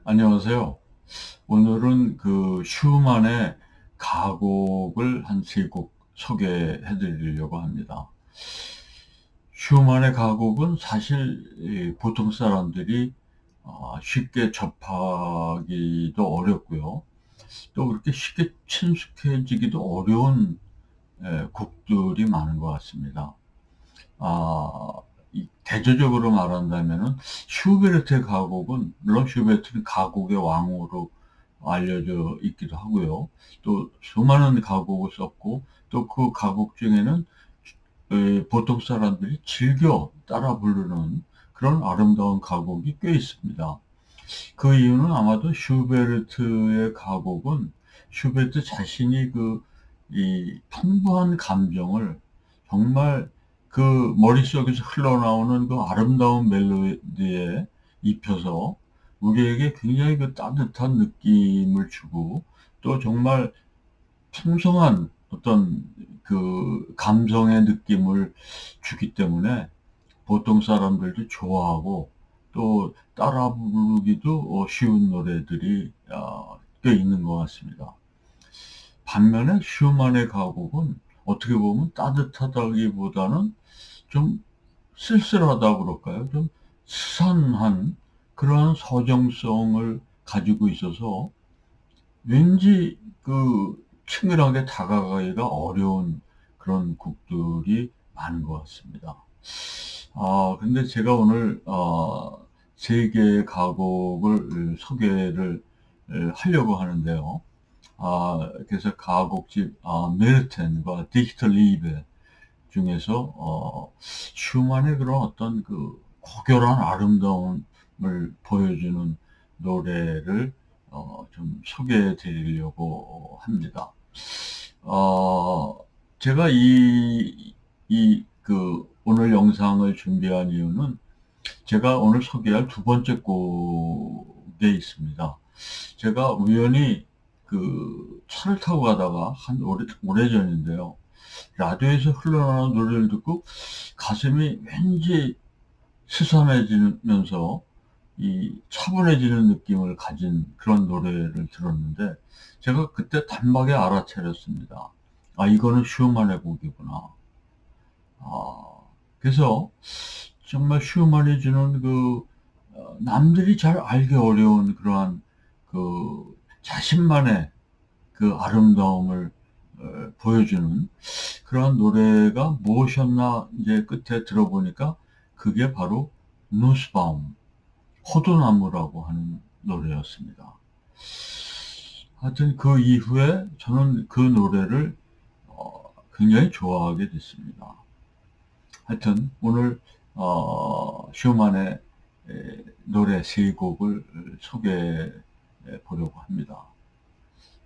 안녕하세요. 오늘은 그 슈만의 가곡을 한 세 곡 소개해 드리려고 합니다. 슈만의 가곡은 사실 보통 사람들이 쉽게 접하기도 어렵고요. 또 그렇게 쉽게 친숙해지기도 어려운 곡들이 많은 것 같습니다. 아, 대조적으로 말한다면은 슈베르트의 가곡은 물론 슈베르트는 가곡의 왕으로 알려져 있기도 하고요. 또 수많은 가곡을 썼고 또 그 가곡 중에는 보통 사람들이 즐겨 따라 부르는 그런 아름다운 가곡이 꽤 있습니다. 그 이유는 아마도 슈베르트의 가곡은 슈베르트 자신이 이 풍부한 감정을 정말 그 머릿속에서 흘러나오는 그 아름다운 멜로디에 입혀서 우리에게 굉장히 그 따뜻한 느낌을 주고 또 정말 풍성한 어떤 그 감성의 느낌을 주기 때문에 보통 사람들도 좋아하고 또 따라 부르기도 쉬운 노래들이 꽤 있는 것 같습니다. 반면에 슈만의 가곡은 어떻게 보면 따뜻하다기보다는 좀 쓸쓸하다 그럴까요? 좀 스산한 그러한 서정성을 가지고 있어서 왠지 친밀하게 다가가기가 어려운 그런 곡들이 많은 것 같습니다. 근데 제가 오늘 세 개의 가곡을 소개를 하려고 하는데요. 그래서 가곡집 메르텐과 디히터 리베 중에서 슈만의 그런 어떤 그 고결한 아름다움을 보여주는 노래를 좀 소개해 드리려고 합니다. 어, 제가 오늘 영상을 준비한 이유는 제가 오늘 소개할 두 번째 곡에 있습니다. 제가 우연히 차를 타고 가다가 오래전인데요. 라디오에서 흘러나오는 노래를 듣고 가슴이 왠지 스산해지면서 이 차분해지는 느낌을 가진 그런 노래를 들었는데 제가 그때 단박에 알아차렸습니다. 이거는 슈만의 곡이구나. 아, 그래서 정말 슈만이 주는 남들이 잘 알기 어려운 그러한 자신만의 그 아름다움을 보여주는 그러한 노래가 무엇이었나 이제 끝에 들어보니까 그게 바로 누스바움, 호두나무라고 하는 노래였습니다. 하여튼 그 이후에 저는 그 노래를 굉장히 좋아하게 됐습니다. 하여튼 오늘 슈만의 노래 세 곡을 소개해 보려고 합니다.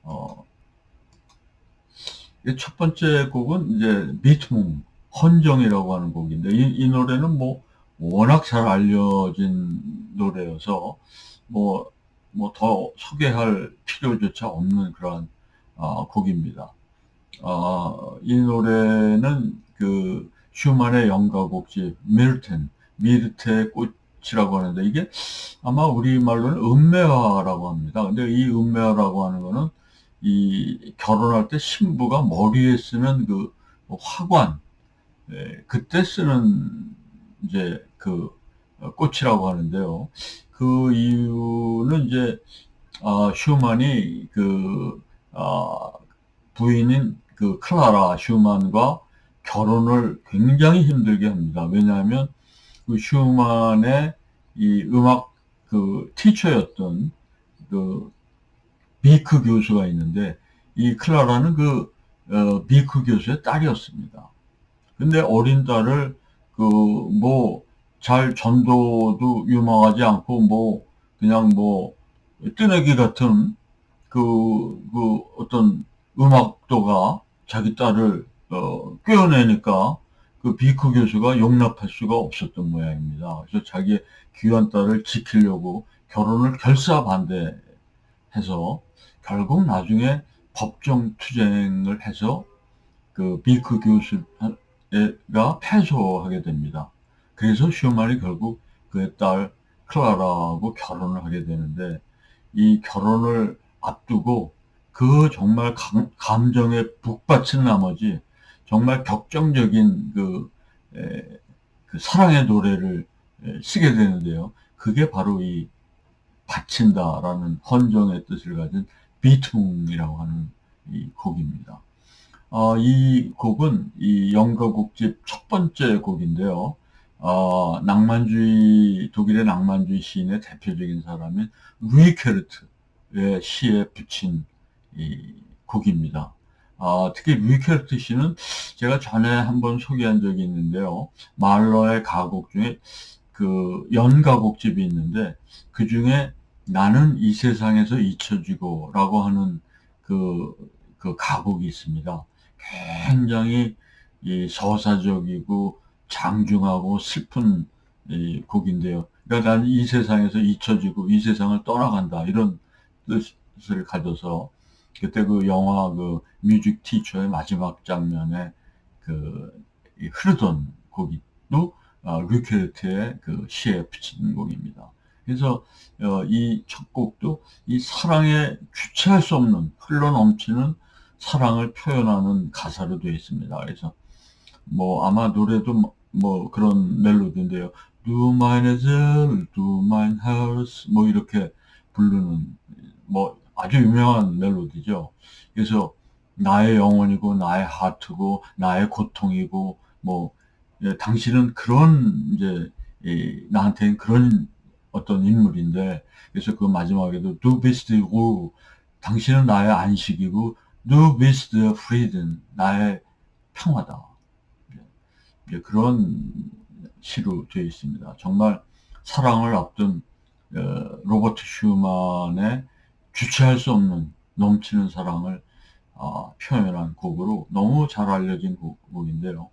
어, 첫 번째 곡은 이제 비트몽 헌정이라고 하는 곡인데 이 노래는 뭐 워낙 잘 알려진 노래여서 뭐 더 소개할 필요조차 없는 그런 곡입니다. 이 노래는 슈만의 연가곡집 미르테의 꽃이라고 하는데 이게 아마 우리말로는 음매화라고 합니다. 근데 이 음매화라고 하는 거는 이 결혼할 때 신부가 머리에 쓰는 화관, 그때 쓰는 이제 꽃이라고 하는데요. 그 이유는 이제 슈만이 아, 부인인 클라라 슈만과 결혼을 굉장히 힘들게 합니다. 왜냐하면 그 슈만의 이 음악 티처였던 그 비크 교수가 있는데 이 클라라는 비크 교수의 딸이었습니다. 근데 어린 딸을 잘 전도도 유망하지 않고 그냥 뜨내기 같은 어떤 음악도가 자기 딸을 꿰어내니까 비크 교수가 용납할 수가 없었던 모양입니다. 그래서 자기의 귀한 딸을 지키려고 결혼을 결사반대해서 결국 나중에 법정 투쟁을 해서 비크 교수가 패소하게 됩니다. 그래서 슈만이 결국 그의 딸 클라라하고 결혼을 하게 되는데 이 결혼을 앞두고 그 정말 감정에 북받친 나머지 정말 격정적인 그 사랑의 노래를 쓰게 되는데요. 그게 바로 이 바친다라는 헌정의 뜻을 가진 비퉁이라고 하는 이 곡입니다. 이 곡은 이 연가곡집 첫 번째 곡인데요. 독일의 낭만주의 시인의 대표적인 사람인 루이 케르트의 시에 붙인 이 곡입니다. 특히 루이 케르트 시는 제가 전에 한번 소개한 적이 있는데요. 말러의 가곡 중에 그 연가곡집이 있는데 그 중에 나는 이 세상에서 잊혀지고라고 하는 그 가곡이 있습니다. 굉장히 이 서사적이고 장중하고 슬픈 이 곡인데요. 그러니까 나는 이 세상에서 잊혀지고 이 세상을 떠나간다 이런 뜻을 가져서 그때 그 영화 그 뮤직 티처의 마지막 장면에 흐르던 곡이도 류케르트의 그 시에 붙인 곡입니다. 그래서 이 첫 곡도 이 사랑에 주체할 수 없는 흘러넘치는 사랑을 표현하는 가사로 되어 있습니다. 그래서 뭐 아마 노래도 뭐 그런 멜로디인데요. Du meine Seele, du mein Herz 뭐 이렇게 부르는 뭐 아주 유명한 멜로디죠. 그래서 나의 영혼이고 나의 하트고 나의 고통이고 뭐 당신은 그런 이제 나한테는 그런 어떤 인물인데 그래서 그 마지막에도 Du bist die Ruhe 당신은 나의 안식이고 Du bist der Frieden 나의 평화다. 그런 시로 되어 있습니다. 정말 사랑을 앞둔 로버트 슈만의 주체할 수 없는 넘치는 사랑을 표현한 곡으로 너무 잘 알려진 곡인데요.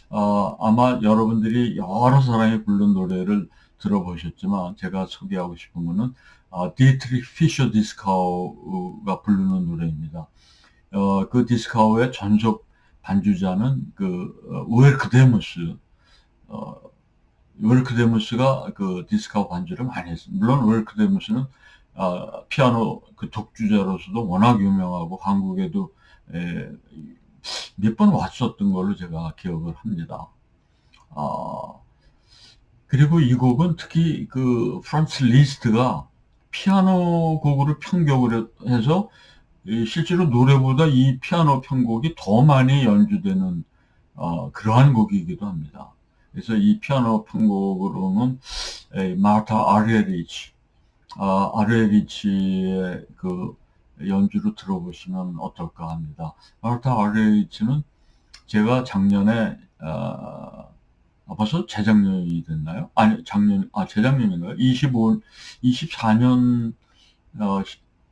아마 여러분들이 여러 사람이 부른 노래를 들어보셨지만 제가 소개하고 싶은 거는 디트리히 피셔 디스카우가 부르는 노래입니다. 그 디스카우의 전속 반주자는 우엘크 데무스, 어, 우엘크 데무스가 그 디스카우 반주를 많이 했습니다. 물론 우엘크 데무스는 피아노 그 독주자로서도 워낙 유명하고 한국에도 몇 번 왔었던 걸로 제가 기억을 합니다. 그리고 이 곡은 특히 그 프란츠 리스트가 피아노 곡으로 편곡을 해서 실제로 노래보다 이 피아노 편곡이 더 많이 연주되는 그러한 곡이기도 합니다. 그래서 이 피아노 편곡으로는 마르타 아르에리치의 그 연주를 들어보시면 어떨까 합니다. 마르타 아르에리치는 제가 작년에 벌써 재작년이 됐나요? 아니 재작년인가요? 24년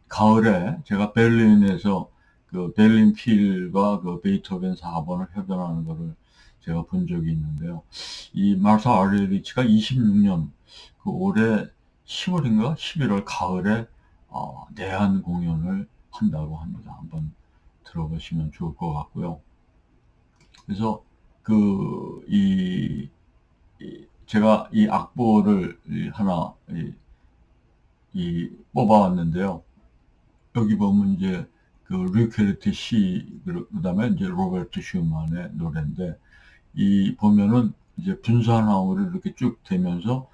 가을에 제가 베를린에서 그 베를린 필과 그 베이토벤 4번을 협연하는 것을 제가 본 적이 있는데요. 이 마르타 아르에리치가 26년 그 올해 10월인가 11월 가을에 내한 공연을 한다고 합니다. 한번 들어보시면 좋을 것 같고요. 그래서 제가 이 악보를 하나 뽑아왔는데요. 여기 보면 이제 그 류케르트 시, 그다음에 이제 로베르트 슈만의 노래인데 이 보면은 이제 분산화음을 이렇게 쭉 되면서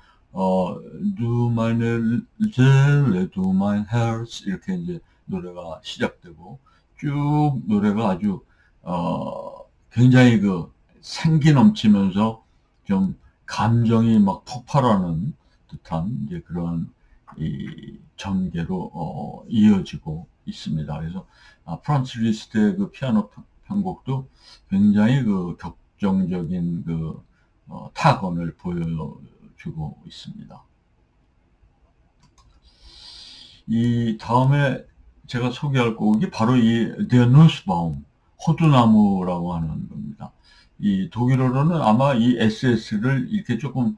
Du meine Seele, du mein Herz 이렇게 이제 노래가 시작되고 쭉 노래가 아주 굉장히 그 생기 넘치면서 좀 감정이 막 폭발하는 듯한 이제 그런 이 전개로 이어지고 있습니다. 그래서 프란츠 리스트의 그 피아노 편곡도 굉장히 그 격정적인 타건을 보여주고 있습니다. 이 다음에 제가 소개할 곡이 바로 이 Der Nussbaum, 호두나무라고 하는 겁니다. 이 독일어로는 아마 이 SS를 이렇게 좀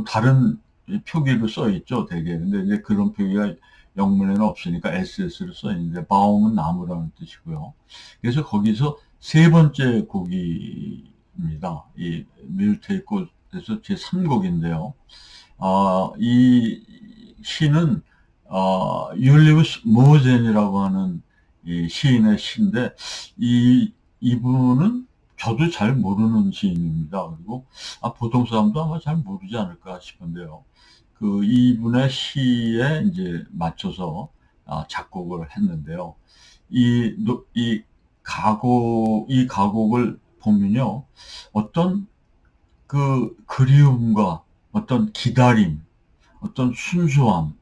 다른 표기로 써 있죠, 되게. 근데 이제 그런 표기가 영문에는 없으니까 SS로 써 있는데, 바움은 나무라는 뜻이고요. 그래서 거기서 세 번째 곡입니다. 이 뮤테이 꽃에서 제 3곡인데요. 이 시는 율리우스 모젠이라고 하는 이 시인의 시인데, 이분은 저도 잘 모르는 시인입니다. 그리고 보통 사람도 아마 잘 모르지 않을까 싶은데요. 이분의 시에 이제 맞춰서 작곡을 했는데요. 이 가곡을 보면요. 어떤 그리움과 어떤 기다림, 어떤 순수함,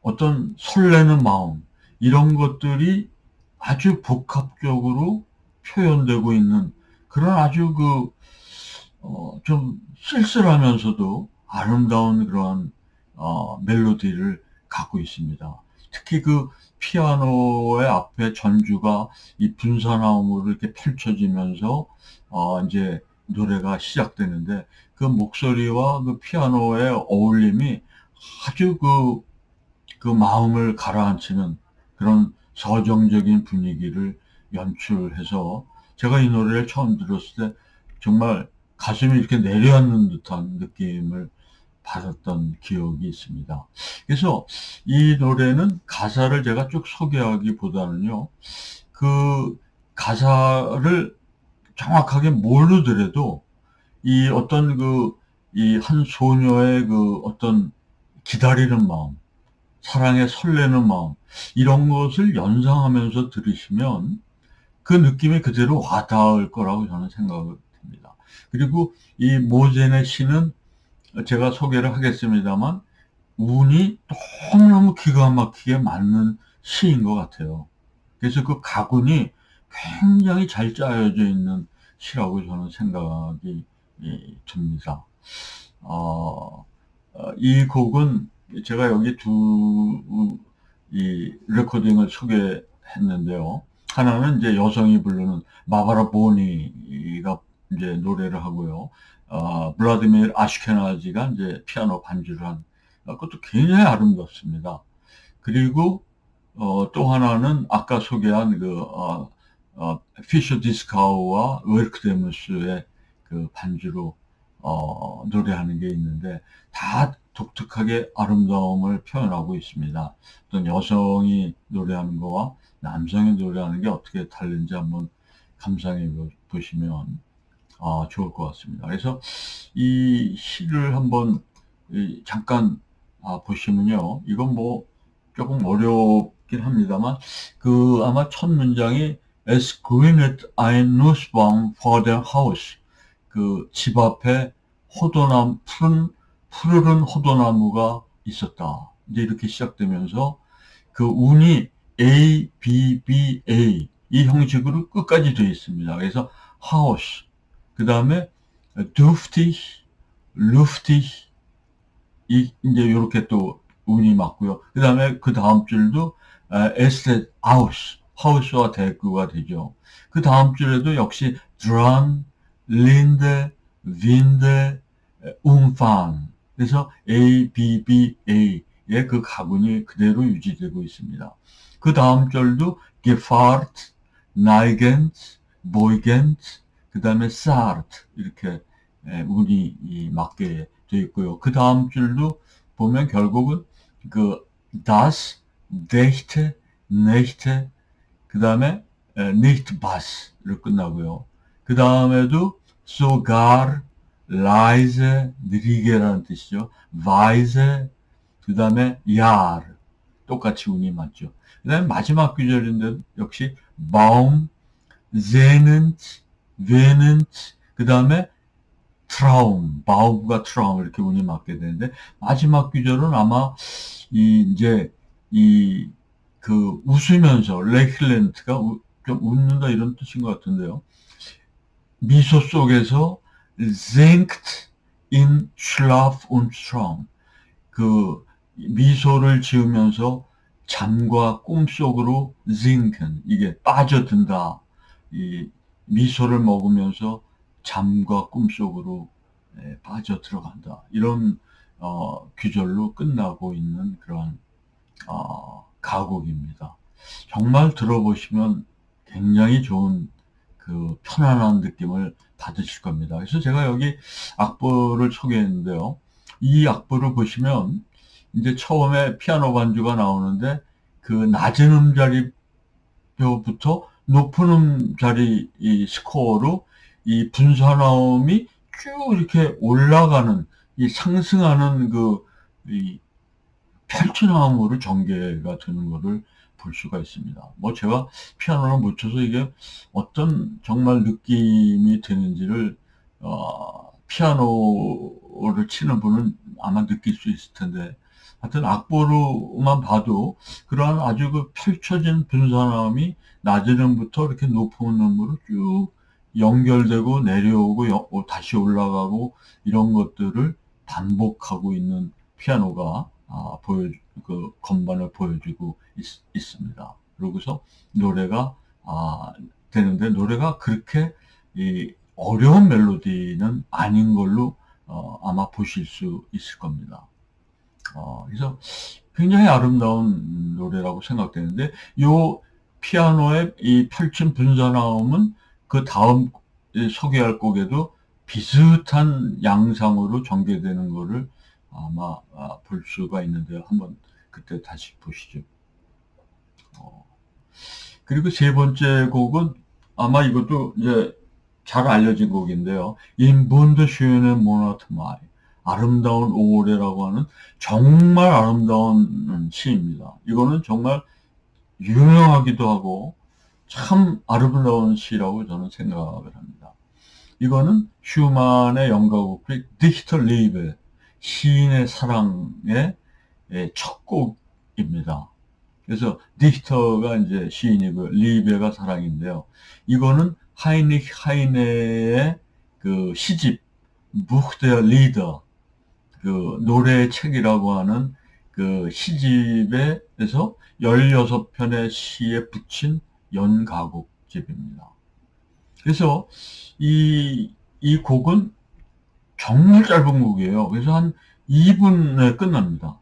어떤 설레는 마음, 이런 것들이 아주 복합적으로 표현되고 있는 그런 아주 좀 쓸쓸하면서도 아름다운 그러한, 멜로디를 갖고 있습니다. 특히 피아노의 앞에 전주가 이 분사나음으로 이렇게 펼쳐지면서, 이제 노래가 시작되는데, 그 목소리와 그 피아노의 어울림이 아주 그 마음을 가라앉히는 그런 서정적인 분위기를 연출해서, 제가 이 노래를 처음 들었을 때 정말 가슴이 이렇게 내려앉는 듯한 느낌을 받았던 기억이 있습니다. 그래서 이 노래는 가사를 제가 쭉 소개하기보다는요, 그 가사를 정확하게 모르더라도 이 어떤 이 한 소녀의 어떤 기다리는 마음, 사랑에 설레는 마음, 이런 것을 연상하면서 들으시면 그 느낌이 그대로 와닿을 거라고 저는 생각을 합니다. 그리고 이 모젠의 시는 제가 소개를 하겠습니다만, 운이 너무너무 기가 막히게 맞는 시인 것 같아요. 그래서 그 가군이 굉장히 잘 짜여져 있는 시라고 저는 생각이 듭니다. 이 곡은 제가 여기 이 레코딩을 소개했는데요. 하나는 이제 여성이 부르는 마바라 보니가 이제 노래를 하고요. 블라디미르 아슈케나지가 이제 피아노 반주를 한, 그것도 굉장히 아름답습니다. 그리고 또 하나는 아까 소개한 피셔 디스카우와 웰크 데무스의 그 반주로 노래하는 게 있는데, 다 독특하게 아름다움을 표현하고 있습니다. 어떤 여성이 노래하는 거와 남성이 노래하는 게 어떻게 다른지 한번 감상해 보시면 좋을 것 같습니다. 그래서 이 시를 한번 잠깐 보시면요. 이건 뭐 조금 어렵긴 합니다만, 아마 첫 문장이 As green as ein Nussbaum vor der Haus. 집 앞에 푸르른 호도나무가 있었다. 이제 이렇게 시작되면서 운이 A, B, B, A 이 형식으로 끝까지 되어 있습니다. 그래서 Haus, 그 다음에 duftig, luftig, 이제 이렇게 또 운이 맞고요. 그 다음에 그 다음 줄도 estet aus, 하우스와 대구가 되죠. 그 다음 줄에도 역시 dran, linde, winde, umfahren. 그래서 A, B, B, A의 그 가군이 그대로 유지되고 있습니다. 그 다음 절도 gefahrt, neigend, beugend, 그 다음에 sart, 이렇게 운이 맞게 되어 있고요. 그 다음 줄도 보면 결국은 das, dechte, nechte, 그 다음에 nicht bas로 끝나고요. 그 다음에도 sogar, leise, 느리게라는 뜻이죠. weise, 그 다음에 jahr, 똑같이 운이 맞죠. 그 다음에 마지막 구절인데 역시 baum, sehnend, wehend, 그 다음에 바우가 트라움 이렇게 운이 맞게 되는데, 마지막 구절은 아마 이제 웃으면서 레클렌트가 좀 웃는다 이런 뜻인 것 같은데요. 미소 속에서 sinkt in Schlaf und Traum. 미소를 지으면서 잠과 꿈 속으로 sinken, 이게 빠져든다. 이 미소를 먹으면서 잠과 꿈 속으로 빠져 들어간다. 이런 귀절로 끝나고 있는 그런 가곡입니다. 정말 들어보시면 굉장히 좋은 편안한 느낌을 받으실 겁니다. 그래서 제가 여기 악보를 소개했는데요. 이 악보를 보시면 이제 처음에 피아노 반주가 나오는데 그 낮은 음자리부터 높은 음자리 이 스코어로 이 분사나옴이 쭉 이렇게 올라가는 이 상승하는 이 펼쳐나옴으로 전개가 되는 것을 볼 수가 있습니다. 뭐 제가 피아노를 못 쳐서 이게 어떤 정말 느낌이 드는지를 피아노를 치는 분은 아마 느낄 수 있을 텐데, 하여튼 악보로만 봐도 그러한 아주 그 펼쳐진 분사나움이 낮은 음부터 이렇게 높은 음으로 쭉 연결되고 내려오고 다시 올라가고 이런 것들을 반복하고 있는 피아노가 건반을 보여주고 있습니다. 그러고서 노래가 되는데, 노래가 그렇게 어려운 멜로디는 아닌 걸로 아마 보실 수 있을 겁니다. 그래서 굉장히 아름다운 노래라고 생각되는데, 요 피아노의 이 펼친 분사나옴은 그 다음 소개할 곡에도 비슷한 양상으로 전개되는 것을 아마 볼 수가 있는데요. 한번 그때 다시 보시죠. 그리고 세 번째 곡은 아마 이것도 이제 잘 알려진 곡인데요. In wunderschöne Monat Mai, 아름다운 5월이라고 하는 정말 아름다운 시입니다. 이거는 정말 유명하기도 하고 참 아름다운 시라고 저는 생각을 합니다. 이거는 슈만의 연가곡 디히터 리베, 시인의 사랑의 첫 곡입니다. 그래서 디히터가 이제 시인이고 리베가 사랑인데요. 이거는 하이니히 하이네의 그 시집 부흐 데 리더, 그 노래의 책이라고 하는 그 시집에서 16편의 시에 붙인 연가곡집입니다. 그래서 이 곡은 정말 짧은 곡이에요. 그래서 한 2분에 끝납니다.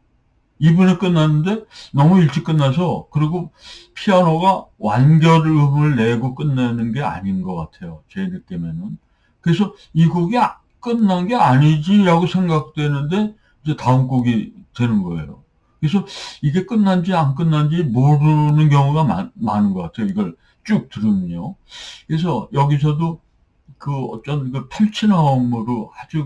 2분에 끝났는데 너무 일찍 끝나서, 그리고 피아노가 완결음을 내고 끝내는 게 아닌 것 같아요. 제 느낌에는. 그래서 이 곡이 끝난 게 아니지라고 생각되는데 이제 다음 곡이 되는 거예요. 그래서 이게 끝난지 안 끝난지 모르는 경우가 많은 것 같아요. 이걸 쭉 들으면요. 그래서 여기서도 그 어떤 그 펼치나옴으로 아주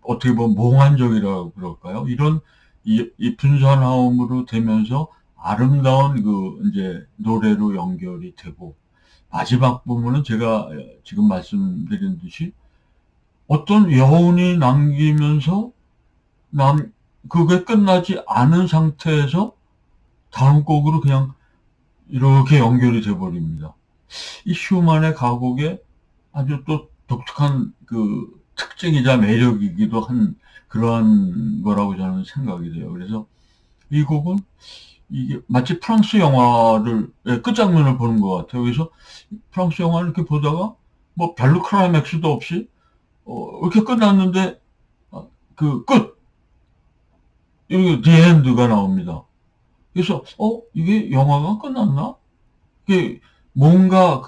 어떻게 보면 몽환적이라고 그럴까요? 이런 이 분사나옴으로 되면서 아름다운 이제 노래로 연결이 되고, 마지막 부분은 제가 지금 말씀드린 듯이 어떤 여운이 남기면서 그게 끝나지 않은 상태에서 다음 곡으로 그냥 이렇게 연결이 돼 버립니다. 이 슈만의 가곡에 아주 또 독특한 그 특징이자 매력이기도 한 그러한 거라고 저는 생각이 돼요. 그래서 이 곡은 이게 마치 프랑스 영화를 끝장면을 보는 것 같아요. 그래서 프랑스 영화를 이렇게 보다가 뭐 별로 클라이맥스도 없이 이렇게 끝났는데 그 끝! 여기 The End가 나옵니다. 그래서 이게 영화가 끝났나? 이게 뭔가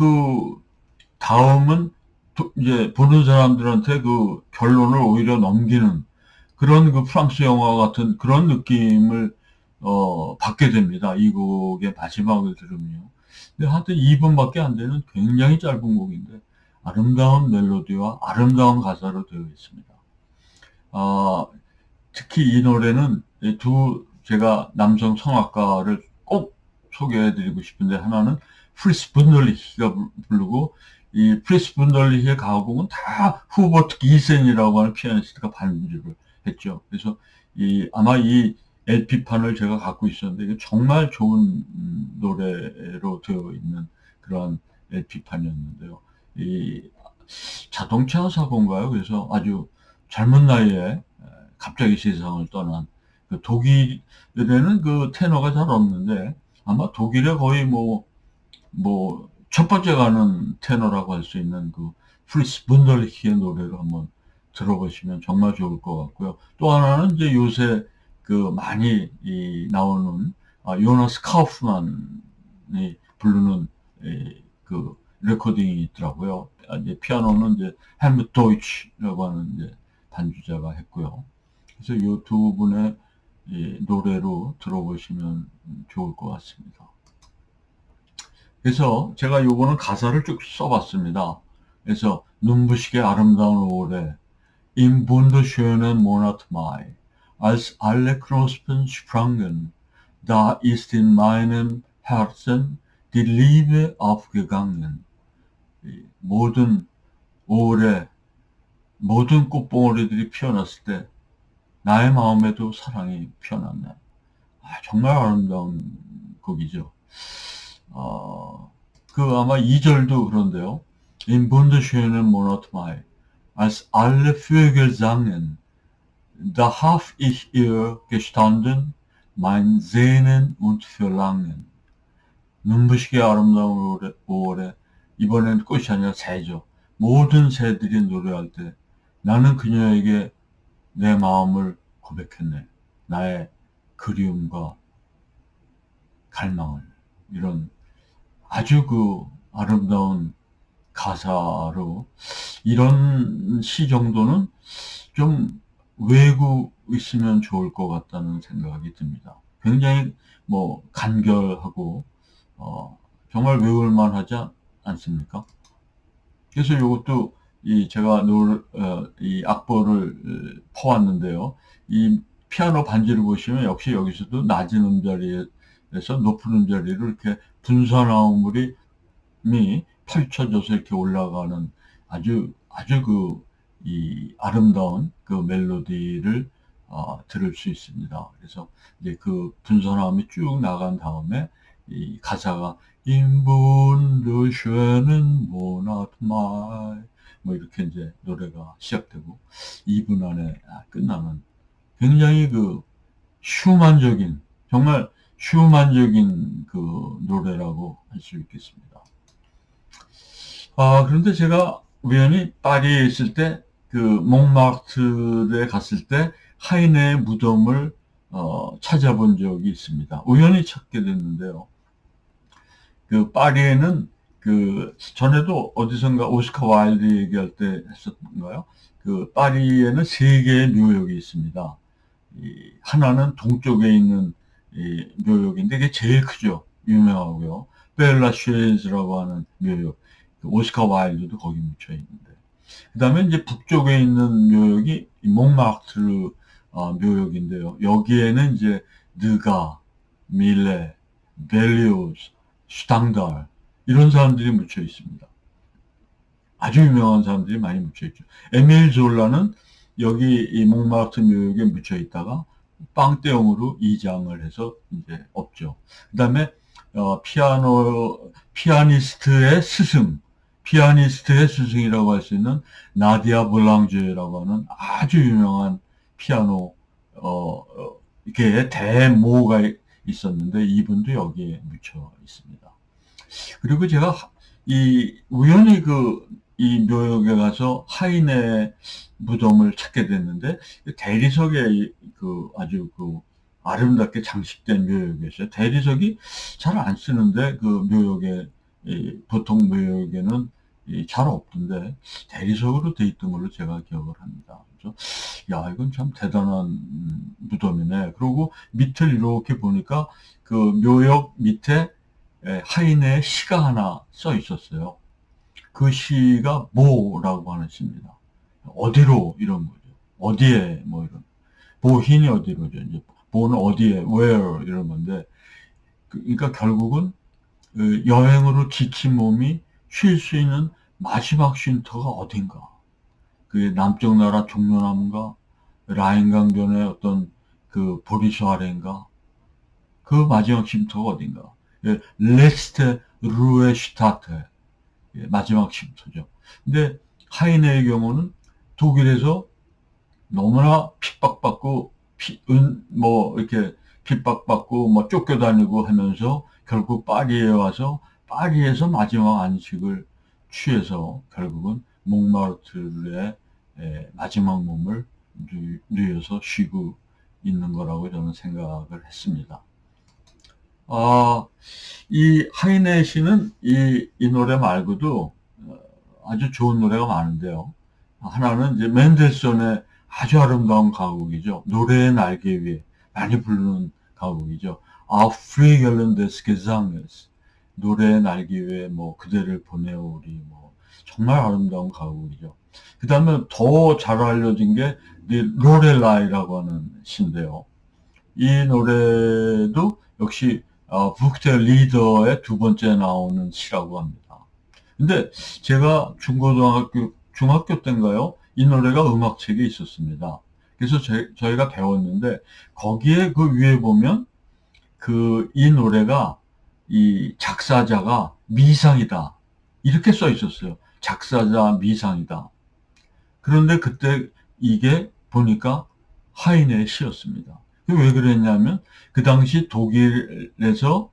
다음은 이제 보는 사람들한테 그 결론을 오히려 넘기는 그런 그 프랑스 영화 같은 그런 느낌을 받게 됩니다. 이 곡의 마지막을 들으면요. 근데 하여튼 2분밖에 안 되는 굉장히 짧은 곡인데 아름다운 멜로디와 아름다운 가사로 되어 있습니다. 특히 이 노래는 제가 남성 성악가를 꼭 소개해드리고 싶은데, 하나는 프리츠 분들리히가 부르고, 이 프리츠 분들리히의 가곡은 다 후버트 기센이라고 하는 피아니스트가 반주를 했죠. 그래서 아마 이 LP판을 제가 갖고 있었는데 이게 정말 좋은 노래로 되어 있는 그러한 LP판이었는데요. 이 자동차 사고인가요? 그래서 아주 젊은 나이에 갑자기 세상을 떠난, 독일에는 그 테너가 잘 없는데 아마 독일에 거의 첫 번째 가는 테너라고 할 수 있는 그 프리츠 분들리히의 노래를 한번 들어보시면 정말 좋을 것 같고요. 또 하나는 이제 요새 많이 나오는 요나스 카우프만이 부르는 그 레코딩이 있더라고요. 이제 피아노는 이제 헬무트 도이치라고 하는 이제 반주자가 했고요. 그래서 이 두 분의 이 노래로 들어보시면 좋을 것 같습니다. 그래서 제가 요거는 가사를 쭉 써봤습니다. 그래서 눈부시게 아름다운 5월에 Im wunderschönen Monat Mai, als alle Knospen sprangen, da ist in meinem Herzen die Liebe aufgegangen. 모든 5월에 모든 꽃봉오리들이 피어났을 때 나의 마음에도 사랑이 피어났네. 정말 아름다운 곡이죠. 그 아마 2절도 그런데요. Im wunderschönen Monat Mai, als alle Vögel sangen, da hab ich ihr gestanden, mein Sehnen und Verlangen. 눈부시게 아름다운 5월에 이번엔 꽃이 아니라 새죠. 모든 새들이 노래할 때 나는 그녀에게 내 마음을 고백했네. 나의 그리움과 갈망을. 이런 아주 그 아름다운 가사로 이런 시 정도는 좀 외우고 있으면 좋을 것 같다는 생각이 듭니다. 굉장히 뭐 간결하고 정말 외울 만하지 않습니까? 그래서 이것도 제가 이 악보를 퍼왔는데요. 이 피아노 반지를 보시면 역시 여기서도 낮은 음자리에서 높은 음자리로 이렇게 분사나무물이 펼쳐져서 이렇게 올라가는 아주 이 아름다운 그 멜로디를 들을 수 있습니다. 그래서 이제 그 분선화음이 쭉 나간 다음에 이 가사가 Im wunderschönen Monat Mai 뭐 이렇게 이제 노래가 시작되고 2분 안에 끝나는 굉장히 그 슈만적인 정말 슈만적인 그 노래라고 할 수 있겠습니다. 그런데 제가 우연히 파리에 있을 때, 그, 몽마르트르에 갔을 때, 하이네의 무덤을, 찾아본 적이 있습니다. 우연히 찾게 됐는데요. 그, 파리에는, 그, 전에도 어디선가 오스카 와일드 얘기할 때 했었던가요? 그, 파리에는 세 개의 묘역이 있습니다. 하나는 동쪽에 있는 묘역인데, 이게 제일 크죠. 유명하고요. 벨라쉐즈라고 하는 묘역. 오스카 와일드도 거기 묻혀 있는데. 그 다음에 이제 북쪽에 있는 묘역이 몽마르트르 묘역인데요. 여기에는 이제 느가, 밀레, 벨리오스, 슈탕달 이런 사람들이 묻혀 있습니다. 아주 유명한 사람들이 많이 묻혀 있죠. 에밀 졸라는 여기 이 몽마르트 묘역에 묻혀 있다가 빵대형으로 이장을 해서 이제 없죠. 그 다음에 피아니스트의 스승이라고 할 수 있는 나디아 볼랑제라고 하는 아주 유명한 피아노 이렇게 대모가 있었는데 이분도 여기에 묻혀 있습니다. 그리고 제가 우연히 이 묘역에 가서 하인의 무덤을 찾게 됐는데 대리석에 아주 아름답게 장식된 묘역이었어요. 대리석이 잘 안 쓰는데 그 묘역에 보통 묘역에는 잘 없던데 대리석으로 돼 있던 걸로 제가 기억을 합니다. 그래서 야 이건 참 대단한 무덤이네. 그리고 밑을 이렇게 보니까 그 묘역 밑에 하인의 시가 하나 써 있었어요. 그 시가 뭐라고 하는 시입니다. 어디로 이런 거죠. 어디에 뭐 이런. 보힌이 어디로죠. 이제 보는 어디에 where 이런 건데 그러니까 결국은 그 여행으로 지친 몸이 쉴 수 있는 마지막 쉼터가 어딘가. 그게 남쪽 나라 종려나무인가 라인 강변의 어떤 그 보리수 아래인가 그 마지막 쉼터가 어딘가. 레스테 루에슈타트 마지막 쉼터죠. 근데 하이네의 경우는 독일에서 너무나 핍박받고 이렇게 핍박받고 뭐 쫓겨다니고 하면서 결국 파리에 와서 파리에서 마지막 안식을 취해서 결국은 몽마르트르의 마지막 몸을 누워서 쉬고 있는 거라고 저는 생각을 했습니다. 이 하이네 씨는 이 노래 말고도 아주 좋은 노래가 많은데요. 하나는 이제 맨델슨의 아주 아름다운 가곡이죠. 노래의 날개 위에. 많이 부르는 가곡이죠. Auf Flügeln des Gesanges. 노래의 날개 위에 뭐 그대를 보내오리 뭐 정말 아름다운 가곡이죠. 그 다음에 더 잘 알려진 게 로렐라이라고 하는 시인데요. 이 노래도 역시 북테 리더의 두 번째 나오는 시라고 합니다. 근데 제가 중학교 때인가요? 이 노래가 음악책에 있었습니다. 그래서 저희가 배웠는데 거기에 그 위에 보면 이 노래가 이 작사자가 미상이다. 이렇게 써 있었어요. 작사자 미상이다. 그런데 그때 이게 보니까 하이네의 시였습니다. 왜 그랬냐면 그 당시 독일에서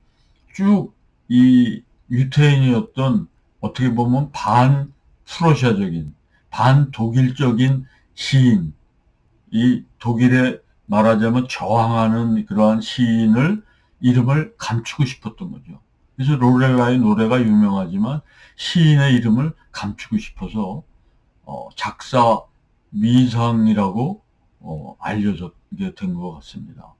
쭉 이 유태인이었던 어떻게 보면 반 프러시아적인 반 독일적인 시인, 이 독일에 말하자면 저항하는 그러한 시인을 이름을 감추고 싶었던 거죠. 그래서 로렐라의 노래가 유명하지만 시인의 이름을 감추고 싶어서 작사 미상이라고 알려졌게 된 것 같습니다.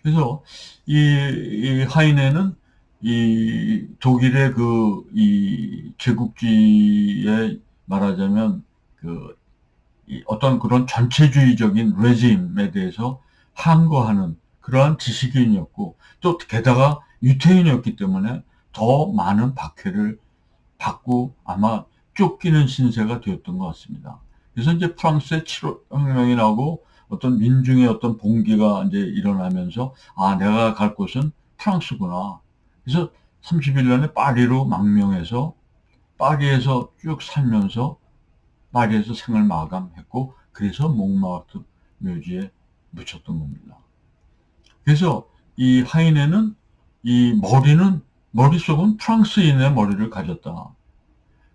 그래서 이 하이네는 이 독일의 이 제국주의에 말하자면 어떤 그런 전체주의적인 레짐에 대해서 항거하는 그러한 지식인이었고 또 게다가 유태인이었기 때문에 더 많은 박해를 받고 아마 쫓기는 신세가 되었던 것 같습니다. 그래서 이제 프랑스의 7월 혁명이 나고 어떤 민중의 어떤 봉기가 이제 일어나면서 내가 갈 곳은 프랑스구나. 그래서 31년에 파리로 망명해서 파리에서 쭉 살면서 파리에서 생을 마감했고 그래서 몽마르트 묘지에 묻혔던 겁니다. 그래서 이 하이네는 이 머릿속은 프랑스인의 머리를 가졌다.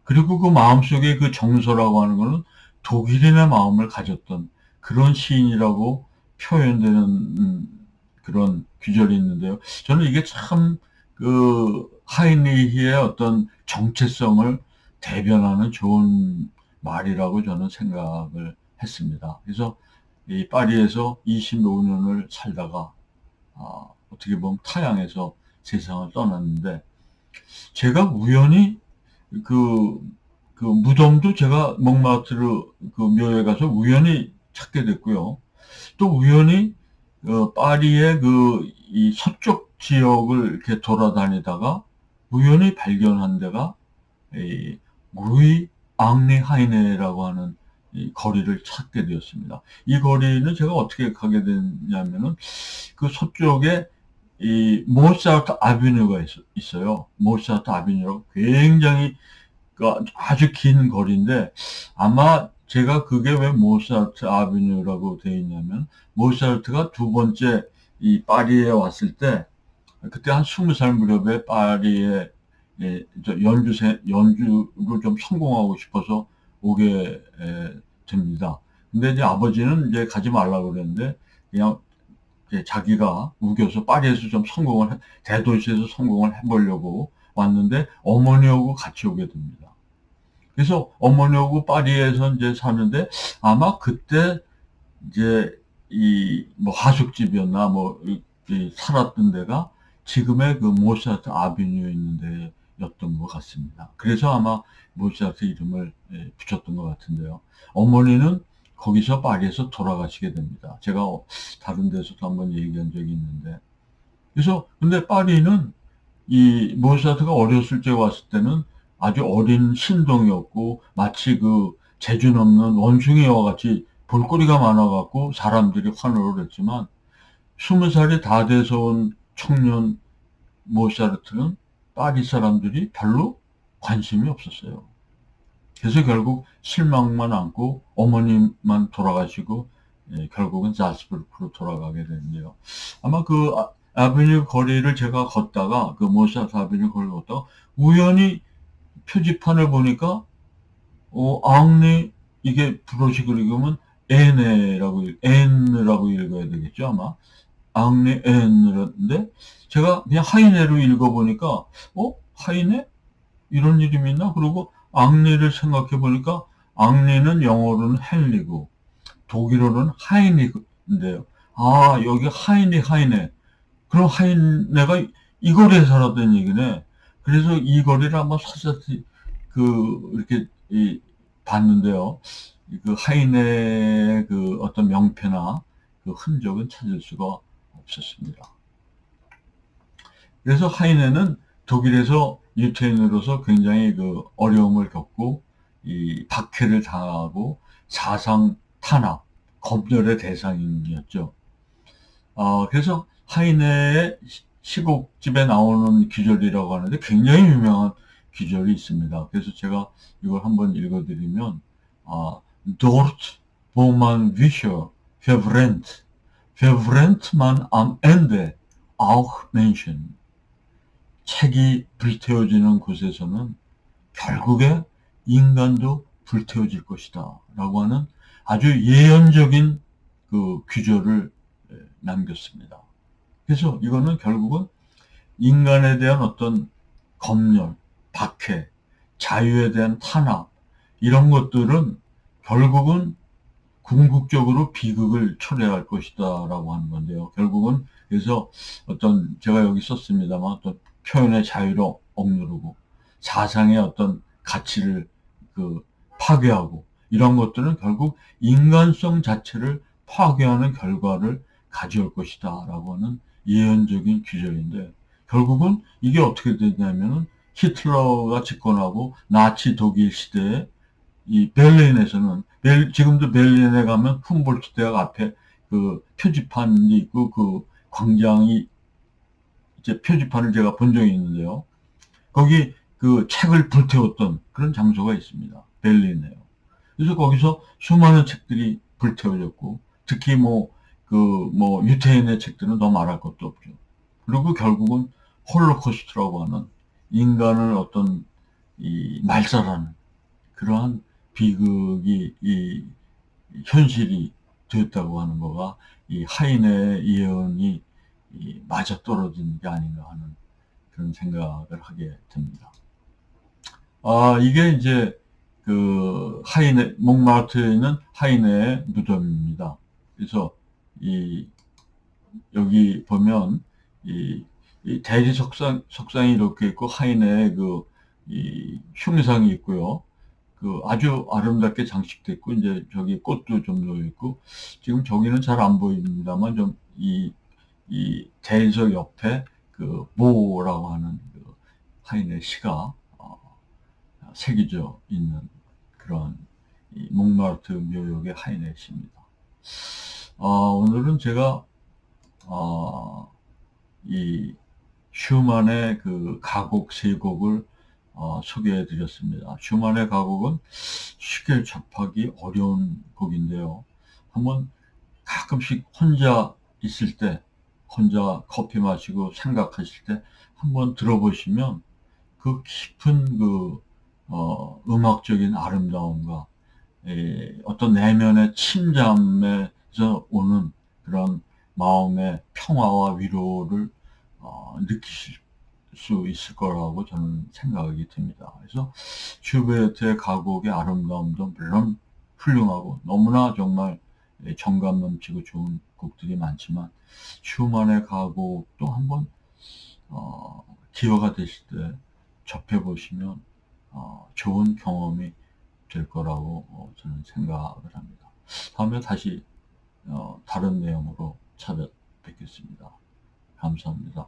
그리고 그 마음속에 그 정서라고 하는 것은 독일인의 마음을 가졌던 그런 시인이라고 표현되는 그런 귀절이 있는데요. 저는 이게 참 하이니히의 어떤 정체성을 대변하는 좋은 말이라고 저는 생각을 했습니다. 그래서 이 파리에서 25년을 살다가 어떻게 보면 타향에서 세상을 떠났는데 제가 우연히 그, 그 무덤도 제가 몽마르트르 그 묘에 가서 우연히 찾게 됐고요. 또 우연히 파리의 이 서쪽 지역을 이렇게 돌아다니다가 우연히 발견한 데가 이 루이 앙리 하이네라고 하는 이 거리를 찾게 되었습니다. 이 거리는 제가 어떻게 가게 됐냐면은 그 서쪽에 이 모차르트 아비뉴가 있어요. 모차르트 아비뉴라고 굉장히 아주 긴 거리인데 아마 제가 그게 왜 모차르트 아비뉴라고 되어 있냐면 모차르트가 두 번째 이 파리에 왔을 때 그때 한 20살 무렵에 파리에 연주를 좀 성공하고 싶어서 오게 됩니다. 근데 이제 아버지는 이제 가지 말라고 그랬는데 그냥 자기가 우겨서 파리에서 좀 대도시에서 성공을 해보려고 왔는데 어머니하고 같이 오게 됩니다. 그래서 어머니하고 파리에서 이제 사는데 아마 그때 이제 뭐 하숙집이었나 살았던 데가 지금의 그 모차르트 아비뉴에 있는 데였던 것 같습니다. 그래서 아마 모차르트 이름을 붙였던 것 같은데요. 어머니는 거기서 파리에서 돌아가시게 됩니다. 제가 다른 데서도 한번 얘기한 적이 있는데. 그래서 근데 파리는 이 모차르트가 어렸을 때 왔을 때는 아주 어린 신동이었고 마치 재주 넘는 원숭이와 같이 볼거리가 많아갖고 사람들이 환호를 했지만 20살이 다 돼서 온 청년 모차르트는 파리 사람들이 별로 관심이 없었어요. 그래서 결국 실망만 안고 어머님만 돌아가시고 결국은 자스부르크로 돌아가게 되는데요. 아마 아비뉴 거리를 제가 걷다가 모차르트 아비뉴 거리를 걷다가 우연히 표지판을 보니까 앙리 이게 브로시 그리면 N이라고 읽어야 되겠죠 아마 앙리 N인데 제가 그냥 하이네로 읽어보니까 하이네 이런 이름이 있나 그러고 앙리를 생각해 보니까 앙리는 영어로는 헨리고 독일어로는 하이니인데요. 아, 여기 하이네. 그럼 하이네가 이 거리에 살았던 얘기네. 그래서 이 거리를 한번 서서히 이렇게 봤는데요. 그 하이네의 그 어떤 명패나 그 흔적은 찾을 수가 없었습니다. 그래서 하이네는 독일에서 유태인으로서 굉장히 그 어려움을 겪고 이 박해를 당하고 사상 탄압, 검열의 대상이었죠. 그래서 하이네의 시곡집에 나오는 귀절이라고 하는데 굉장히 유명한 귀절이 있습니다. 그래서 제가 이걸 한번 읽어드리면, Dort, wo man Bücher verbrennt, verbrennt man am Ende auch Menschen. 책이 불태워지는 곳에서는 결국에 인간도 불태워질 것이다. 라고 하는 아주 예언적인 그 규절을 남겼습니다. 그래서 이거는 결국은 인간에 대한 어떤 검열, 박해, 자유에 대한 탄압, 이런 것들은 결국은 궁극적으로 비극을 초래할 것이다 라고 하는 건데요. 결국은 그래서 어떤 제가 여기 썼습니다만 어떤 표현의 자유를 억누르고 사상의 어떤 가치를 그 파괴하고 이런 것들은 결국 인간성 자체를 파괴하는 결과를 가져올 것이다 라고 하는 예언적인 규절인데 결국은 이게 어떻게 되냐면은 히틀러가 집권하고 나치 독일 시대에 이 베를린에서는 지금도 베를린에 가면 훔볼트 대학 앞에 그 표지판이 있고 그 광장이 이제 표지판을 제가 본 적이 있는데요. 거기 그 책을 불태웠던 그런 장소가 있습니다. 베를린에요. 그래서 거기서 수많은 책들이 불태워졌고 특히 뭐 유태인의 책들은 더 말할 것도 없죠. 그리고 결국은 홀로코스트라고 하는 인간을 어떤 이 말살하는 그러한 비극이 이 현실이 되었다고 하는 거가 이 하인의 예언이 맞아떨어진 게 아닌가 하는 그런 생각을 하게 됩니다. 이게 이제 그 하인의 몽마르트에 있는 하인의 무덤입니다. 그래서 이 여기 보면 이 대리 석상이 이렇게 있고 하인의 이 흉상이 있고요. 그 아주 아름답게 장식됐고 이제 저기 꽃도 좀 놓여 있고 지금 저기는 잘 안 보입니다만 좀 이 대리석 옆에 그 모라고 하는 그 하인의 시가 새겨져 있는 그런 이 몽마르트 묘역의 하인의 시입니다. 오늘은 제가 이 슈만의 그 가곡 세 곡을 소개해 드렸습니다. 슈만의 가곡은 쉽게 접하기 어려운 곡인데요. 한번 가끔씩 혼자 있을 때, 혼자 커피 마시고 생각하실 때 한번 들어보시면 그 깊은 음악적인 아름다움과 어떤 내면의 침잠에서 오는 그런 마음의 평화와 위로를 느끼실 수 있을 거라고 저는 생각이 듭니다. 그래서 슈베르트의 가곡의 아름다움도 물론 훌륭하고 너무나 정말 정감 넘치고 좋은 곡들이 많지만 슈만의 가곡도 한번 기회가 되실 때 접해 보시면 좋은 경험이 될 거라고 저는 생각을 합니다. 다음에 다시 다른 내용으로 찾아뵙겠습니다. 감사합니다.